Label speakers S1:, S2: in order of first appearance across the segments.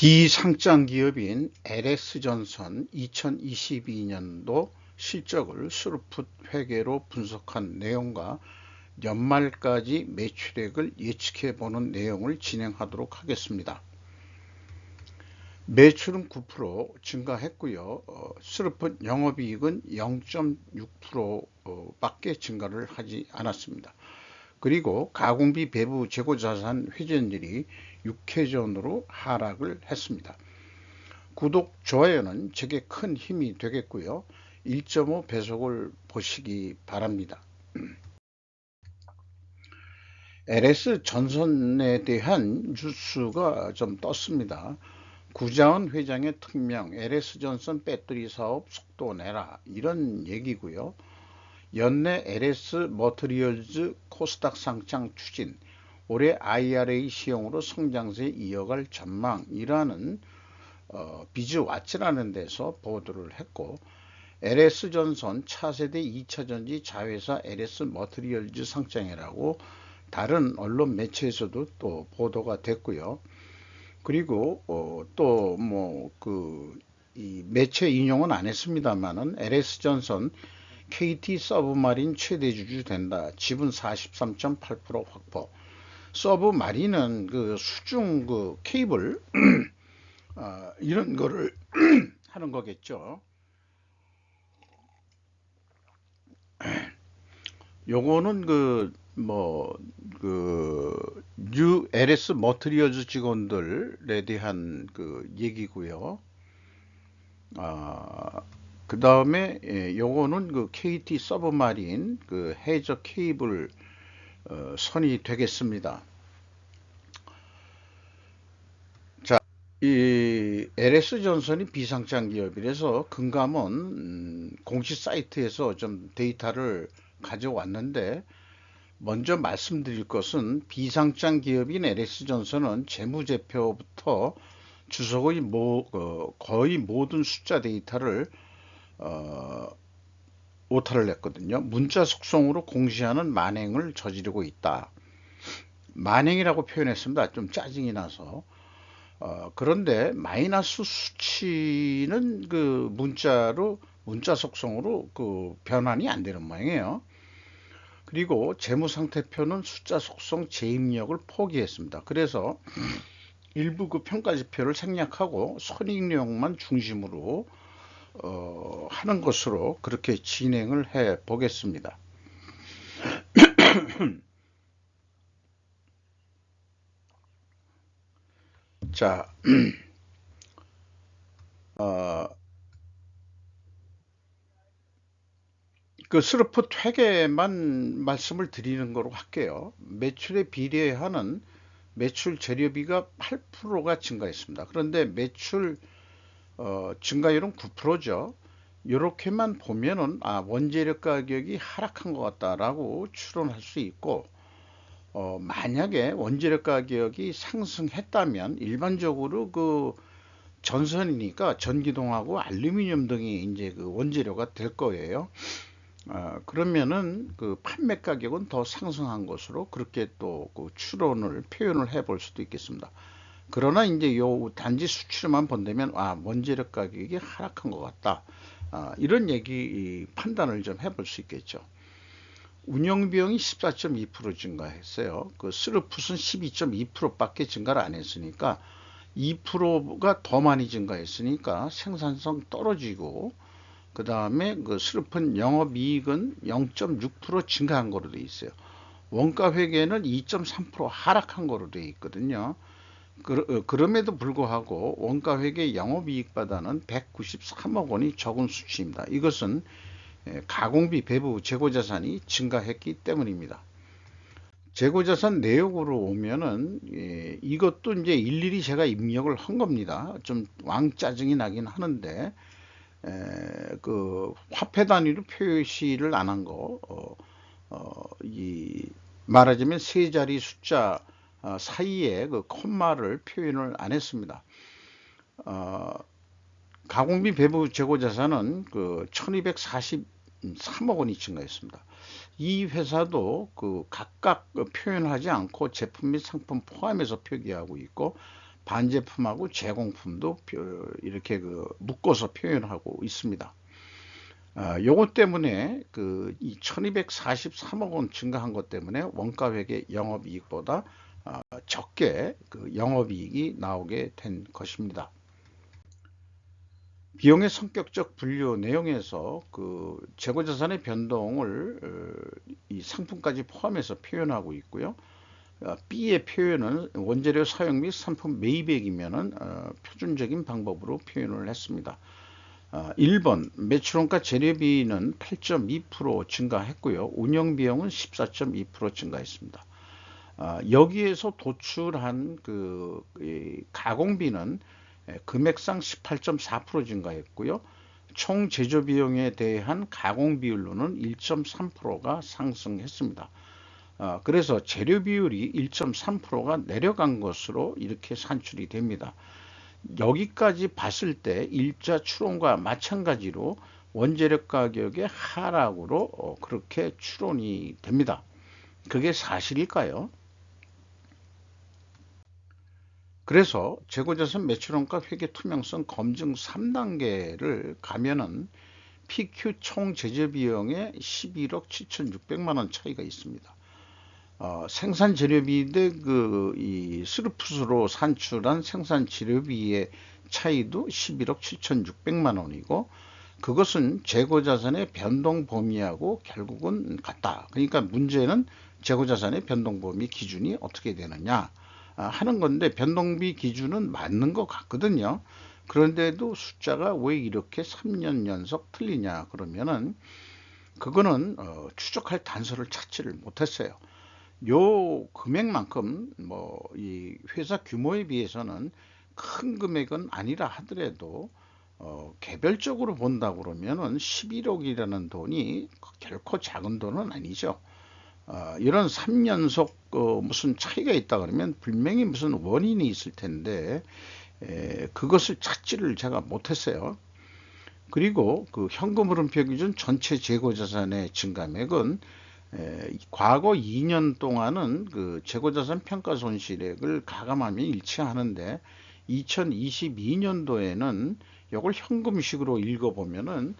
S1: 비상장 기업인 LS전선 2022년도 실적을 스루풋 회계로 분석한 내용과 연말까지 매출액을 예측해 보는 내용을 진행하도록 하겠습니다. 매출은 9% 증가했고요. 스루풋 영업이익은 0.6% 밖에 증가를 하지 않았습니다. 그리고 가공비 배부 재고자산 회전율이 6회전으로 하락을 했습니다. 구독, 좋아요는 제게 큰 힘이 되겠고요. 1.5 배속을 보시기 바랍니다. LS 전선에 대한 뉴스가 좀 떴습니다. 구자원 회장의 특명, LS 전선 배터리 사업 속도 내라, 이런 얘기고요. 연내 LS 머티리얼즈 코스닥 상장 추진, 올해 IRA 시행으로 성장세 이어갈 전망이라는 비즈와치라는 데서 보도를 했고, LS전선 차세대 2차전지 자회사 LS 머티리얼즈 상장이라고 다른 언론 매체에서도 또 보도가 됐고요. 그리고 또 이 매체 인용은 안 했습니다만은 LS전선 KT 서브마린 최대 주주 된다. 지분 43.8% 확보. 서브마린은 그 수중 그 케이블 이런 거를 하는 거겠죠. 요거는 뉴 LS 머티리얼즈 직원들에 대한 그 얘기고요. 그 다음에 요거는 그 KT 서브마린 그 해저 케이블 선이 되겠습니다. 자, 이 LS전선이 비상장 기업이라서 금감원 공식 사이트에서 좀 데이터를 가져왔는데, 먼저 말씀드릴 것은 비상장 기업인 LS전선은 재무제표부터 주석의 거의 모든 숫자 데이터를 오타를 냈거든요. 문자 속성으로 공시하는 만행을 저지르고 있다. 만행이라고 표현했습니다. 좀 짜증이 나서. 그런데 마이너스 수치는 그 문자 속성으로 그 변환이 안 되는 모양이에요. 그리고 재무상태표는 숫자 속성 재입력을 포기했습니다. 그래서 일부 그 평가지표를 생략하고 손익내용만 중심으로 하는 것으로 그렇게 진행을 해 보겠습니다. 자, 그 스루풋 회계만 말씀을 드리는 거로 할게요. 매출에 비례하는 매출 재료비가 8%가 증가했습니다. 그런데 매출 증가율은 9%죠. 이렇게만 보면은 원재료 가격이 하락한 것 같다라고 추론할 수 있고, 만약에 원재료 가격이 상승했다면 일반적으로 그 전선이니까 전기동하고 알루미늄 등이 이제 그 원재료가 될 거예요. 그러면은 그 판매 가격은 더 상승한 것으로 그렇게 또 그 추론을 표현을 해 볼 수도 있겠습니다. 그러나 이제 요 단지 수치로만 본다면 원재료 가격이 하락한 것 같다. 이런 얘기 판단을 좀 해볼 수 있겠죠. 운영비용이 14.2% 증가했어요. 그 스루풋은 12.2%밖에 증가를 안 했으니까 2%가 더 많이 증가했으니까 생산성 떨어지고, 그 다음에 그 스루풋 영업이익은 0.6% 증가한 거로 되어 있어요. 원가 회계는 2.3% 하락한 거로 되어 있거든요. 그럼에도 불구하고 원가 회계 영업이익보다는 193억 원이 적은 수치입니다. 이것은 가공비 배부 재고자산이 증가했기 때문입니다. 재고자산 내역으로 오면은 이것도 이제 일일이 제가 입력을 한 겁니다. 좀 왕짜증이 나긴 하는데, 그 화폐 단위로 표시를 안 한 거, 말하자면 세 자리 숫자 사이에 그 콤마를 표현을 안 했습니다. 가공비 배부 재고자산은 그 1243억 원이 증가했습니다. 이 회사도 그 각각 표현하지 않고 제품 및 상품 포함해서 표기하고 있고, 반제품하고 제공품도 이렇게 묶어서 표현하고 있습니다. 요것 때문에 이 1243억 원 증가한 것 때문에 원가회계 영업이익보다 적게 영업이익이 나오게 된 것입니다. 비용의 성격적 분류 내용에서 재고자산의 변동을 이 상품까지 포함해서 표현하고 있고요. B의 표현은 원재료 사용 및 상품 매입액이면은 표준적인 방법으로 표현을 했습니다. 1번 매출원가 재료비는 8.2% 증가했고요. 운영비용은 14.2% 증가했습니다. 여기에서 도출한 가공비는 금액상 18.4% 증가했고요. 총 제조비용에 대한 가공비율로는 1.3%가 상승했습니다. 그래서 재료 비율이 1.3%가 내려간 것으로 이렇게 산출이 됩니다. 여기까지 봤을 때 일자 추론과 마찬가지로 원재료 가격의 하락으로 그렇게 추론이 됩니다. 그게 사실일까요? 그래서 재고자산 매출원가 회계 투명성 검증 3단계를 가면은 PQ 총 제조비용에 11억 7,600만 원 차이가 있습니다. 생산 재료비 대 이 스루풋으로 산출한 생산 재료비의 차이도 11억 7,600만 원이고 그것은 재고자산의 변동 범위하고 결국은 같다. 그러니까 문제는 재고자산의 변동 범위 기준이 어떻게 되느냐 하는 건데 변동비 기준은 맞는 것 같거든요. 그런데도 숫자가 왜 이렇게 3년 연속 틀리냐 그러면은 그거는 추적할 단서를 찾지를 못했어요. 요 금액만큼 이 회사 규모에 비해서는 큰 금액은 아니라 하더라도 개별적으로 본다 그러면은 11억이라는 돈이 결코 작은 돈은 아니죠. 이런 3연속 무슨 차이가 있다 그러면 분명히 무슨 원인이 있을 텐데 그것을 찾지를 제가 못했어요. 그리고 현금 흐름표 기준 전체 재고자산의 증감액은 과거 2년 동안은 재고자산 평가손실액을 가감하면 일치하는데 2022년도에는 이걸 현금식으로 읽어보면은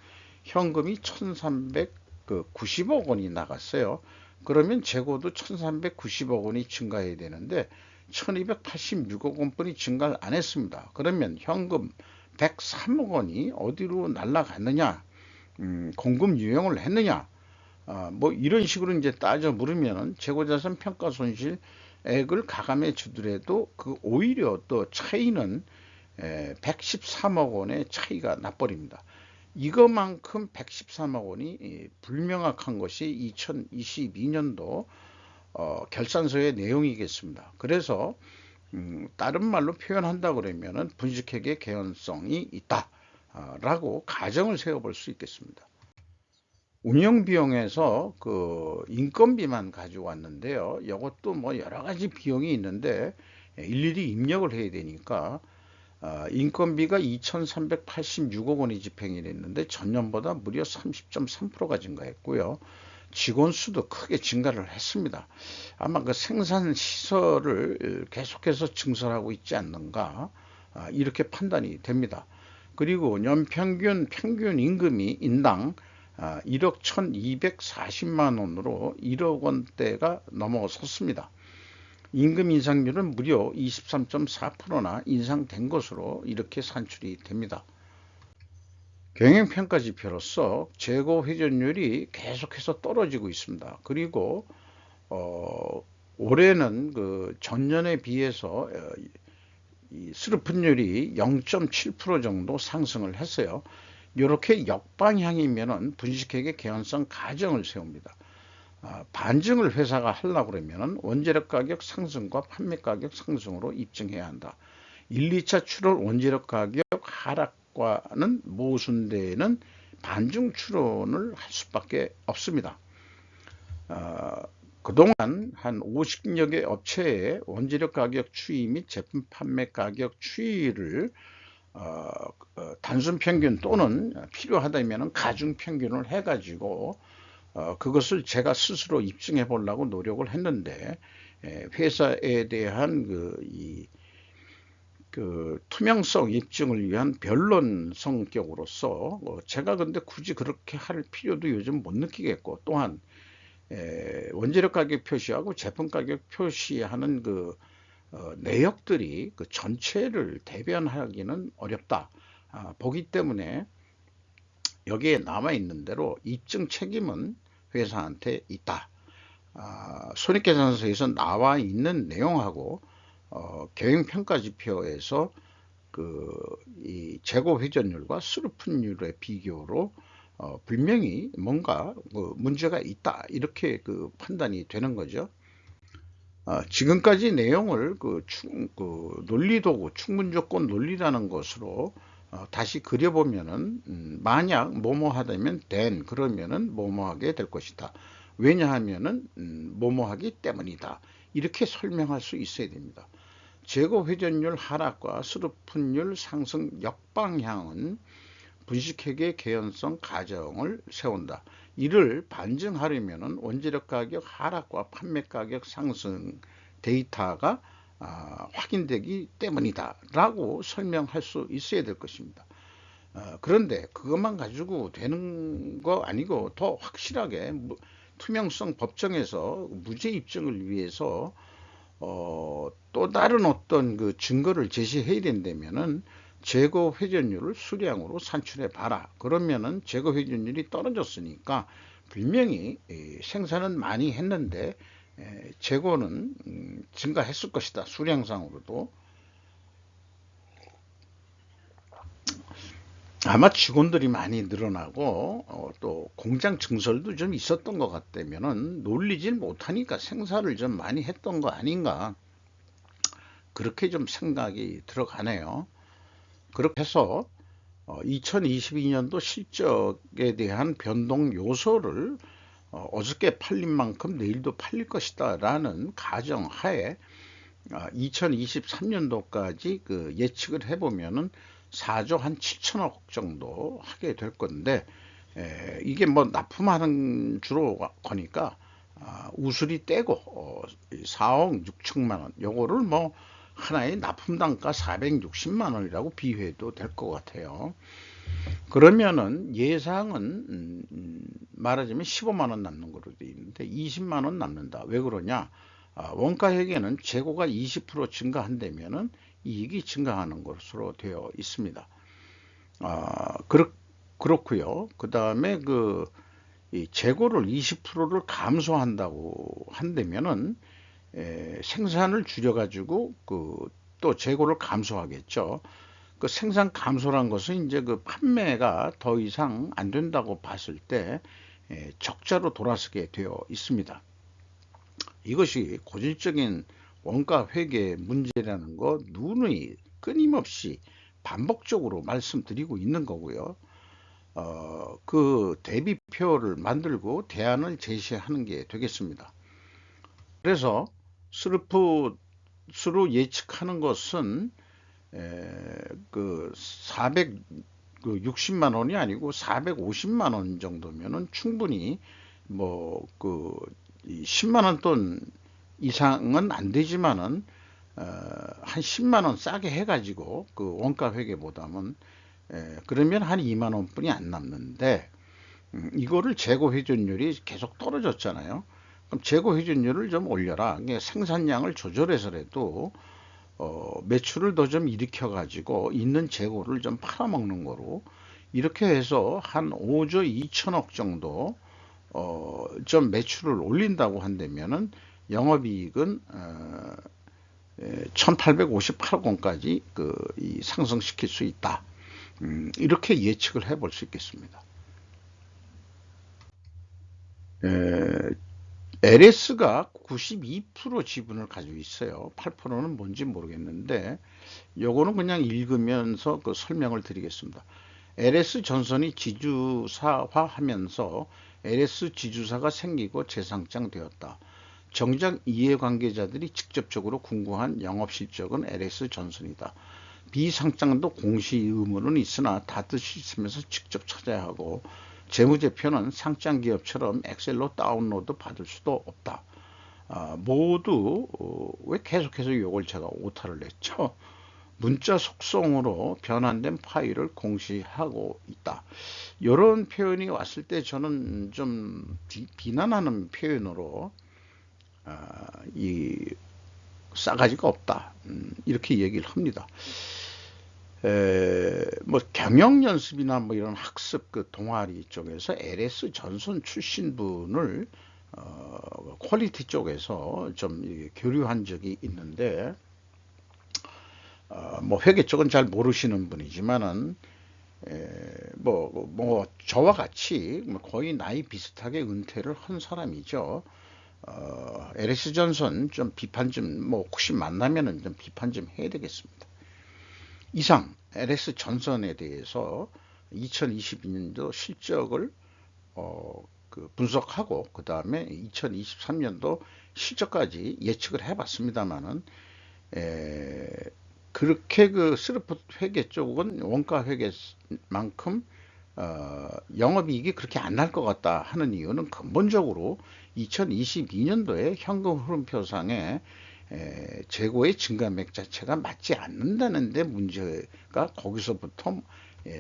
S1: 현금이 1390억 원이 나갔어요. 그러면 재고도 1390억 원이 증가해야 되는데 1286억 원뿐이 증가를 안 했습니다. 그러면 현금 103억 원이 어디로 날아갔느냐, 공금 유용을 했느냐, 이런 식으로 이제 따져 물으면은 재고자산 평가 손실액을 가감해 주더라도 오히려 또 차이는 113억 원의 차이가 나버립니다. 이것만큼 113억 원이 불명확한 것이 2022년도 결산서의 내용이겠습니다. 그래서 다른 말로 표현한다 그러면은 분식회계 개연성이 있다라고 가정을 세워볼 수 있겠습니다. 운영비용에서 인건비만 가져왔는데요. 이것도 여러 가지 비용이 있는데 일일이 입력을 해야 되니까 인건비가 2,386억 원이 집행이 됐는데 전년보다 무려 30.3%가 증가했고요. 직원 수도 크게 증가를 했습니다. 아마 생산 시설을 계속해서 증설하고 있지 않는가 이렇게 판단이 됩니다. 그리고 연평균 임금이 인당 1억 1,240만 원으로 1억 원대가 넘어섰습니다. 임금 인상률은 무려 23.4%나 인상된 것으로 이렇게 산출이 됩니다. 경영평가지표로서 재고 회전율이 계속해서 떨어지고 있습니다. 그리고 올해는 전년에 비해서 이 스루풋률이 0.7% 정도 상승을 했어요. 이렇게 역방향이면은 분식회계 개연성 가정을 세웁니다. 반증을 회사가 하려고 그러면 원재료 가격 상승과 판매 가격 상승으로 입증해야 한다. 1, 2차 추론 원재료 가격 하락과는 모순되는 반증 추론을 할 수밖에 없습니다. 그동안 한 50여 개 업체의 원재료 가격 추이 및 제품 판매 가격 추이를 단순 평균 또는 필요하다면 가중 평균을 해가지고 그것을 제가 스스로 입증해 보려고 노력을 했는데 회사에 대한 이 그 투명성 입증을 위한 변론 성격으로서 제가 근데 굳이 그렇게 할 필요도 요즘 못 느끼겠고, 또한 원재료 가격 표시하고 제품 가격 표시하는 그 내역들이 그 전체를 대변하기는 어렵다 보기 때문에 여기에 남아 있는 대로 입증 책임은 회사한테 있다. 손익계산서에서 나와 있는 내용하고 경영평가지표에서 이 재고 회전율과 수르풋율의 비교로 분명히 뭔가 문제가 있다, 이렇게 판단이 되는 거죠. 지금까지 내용을 논리도구 충분조건 논리라는 것으로 다시 그려보면은 만약 뭐뭐 하다면 then 그러면은 뭐뭐 하게 될 것이다. 왜냐하면은 뭐뭐 하기 때문이다. 이렇게 설명할 수 있어야 됩니다. 재고 회전율 하락과 수르풋율 상승 역방향은 분식회계 개연성 가정을 세운다. 이를 반증하려면 원재료 가격 하락과 판매 가격 상승 데이터가 확인되기 때문이다 라고 설명할 수 있어야 될 것입니다. 그런데 그것만 가지고 되는 거 아니고 더 확실하게 투명성 법정에서 무죄 입증을 위해서 또 다른 어떤 그 증거를 제시해야 된다면은 재고 회전율을 수량으로 산출해 봐라. 그러면은 재고 회전율이 떨어졌으니까 분명히 생산은 많이 했는데 재고는 증가했을 것이다. 수량상으로도. 아마 직원들이 많이 늘어나고 또 공장 증설도 좀 있었던 것 같다면은 놀리질 못하니까 생산을 좀 많이 했던 거 아닌가, 그렇게 좀 생각이 들어가네요. 그렇게 해서 2022년도 실적에 대한 변동 요소를 어저께 팔린 만큼 내일도 팔릴 것이다 라는 가정하에 2023년도까지 예측을 해보면은 4조 한 7천억 정도 하게 될 건데, 이게 뭐 납품하는 주로 거니까 우수리 떼고 4억 6천만 원, 요거를 뭐 하나의 납품 단가 460만 원이라고 비교해도 될 것 같아요. 그러면은 예상은 말하자면 15만 원 남는 거로 되어 있는데 20만 원 남는다. 왜 그러냐? 원가회계는 재고가 20% 증가한다면은 이익이 증가하는 것으로 되어 있습니다. 그렇고요. 그 다음에 이 재고를 20%를 감소한다고 한다면은 생산을 줄여가지고 또 재고를 감소하겠죠. 생산 감소란 것은 이제 판매가 더 이상 안 된다고 봤을 때 적자로 돌아서게 되어 있습니다. 이것이 고질적인 원가 회계 문제라는 거 누누이 끊임없이 반복적으로 말씀드리고 있는 거고요. 그 대비표를 만들고 대안을 제시하는 게 되겠습니다. 그래서 스루풋으로 예측하는 것은 460만 원이 아니고 450만 원 정도면은 충분히 뭐 10만 원 돈 이상은 안 되지만은 한 10만 원 싸게 해가지고 원가 회계보다는 그러면 한 2만 원뿐이 안 남는데, 이거를 재고 회전율이 계속 떨어졌잖아요. 그럼 재고 회전율을 좀 올려라. 생산량을 조절해서라도 매출을 더 좀 일으켜 가지고 있는 재고를 좀 팔아먹는 거로 이렇게 해서 한 5조 2천억 정도 좀 매출을 올린다고 한다면은 영업이익은 1858억 원까지 상승시킬 수 있다. 이렇게 예측을 해볼 수 있겠습니다. LS가 92% 지분을 가지고 있어요. 8%는 뭔지 모르겠는데 요거는 그냥 읽으면서 설명을 드리겠습니다. LS 전선이 지주사화하면서 LS 지주사가 생기고 재상장되었다. 정작 이해관계자들이 직접적으로 궁금한 영업실적은 LS 전선이다. 비상장도 공시 의무는 있으나 닫듯이 있으면서 직접 찾아야 하고, 재무제표는 상장기업처럼 엑셀로 다운로드 받을 수도 없다. 모두 왜 계속해서 이걸 제가 오타를 냈죠? 문자 속성으로 변환된 파일을 공시하고 있다. 이런 표현이 왔을 때 저는 좀 비난하는 표현으로 이 싸가지가 없다, 이렇게 얘기를 합니다. 뭐 경영 연습이나 뭐 이런 학습 그 동아리 쪽에서 LS 전선 출신 분을 퀄리티 쪽에서 좀 교류한 적이 있는데, 뭐 회계 쪽은 잘 모르시는 분이지만은 뭐 저와 같이 뭐 거의 나이 비슷하게 은퇴를 한 사람이죠. LS 전선 좀 비판 좀, 뭐 혹시 만나면은 좀 비판 좀 해야 되겠습니다. 이상 LS 전선에 대해서 2022년도 실적을 그 분석하고 그 다음에 2023년도 실적까지 예측을 해봤습니다만은, 그렇게 그 스루풋 회계 쪽은 원가 회계만큼 영업이익이 그렇게 안 날 것 같다 하는 이유는 근본적으로 2022년도에 현금 흐름표상에 재고의 증가맥 자체가 맞지 않는다는 데 문제가 거기서부터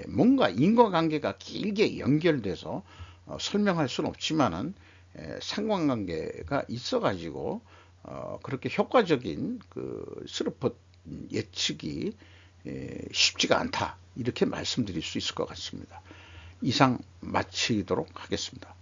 S1: 뭔가 인과관계가 길게 연결돼서 설명할 수는 없지만은 상관관계가 있어 가지고 그렇게 효과적인 그 스루풋 예측이 쉽지가 않다, 이렇게 말씀드릴 수 있을 것 같습니다. 이상 마치도록 하겠습니다.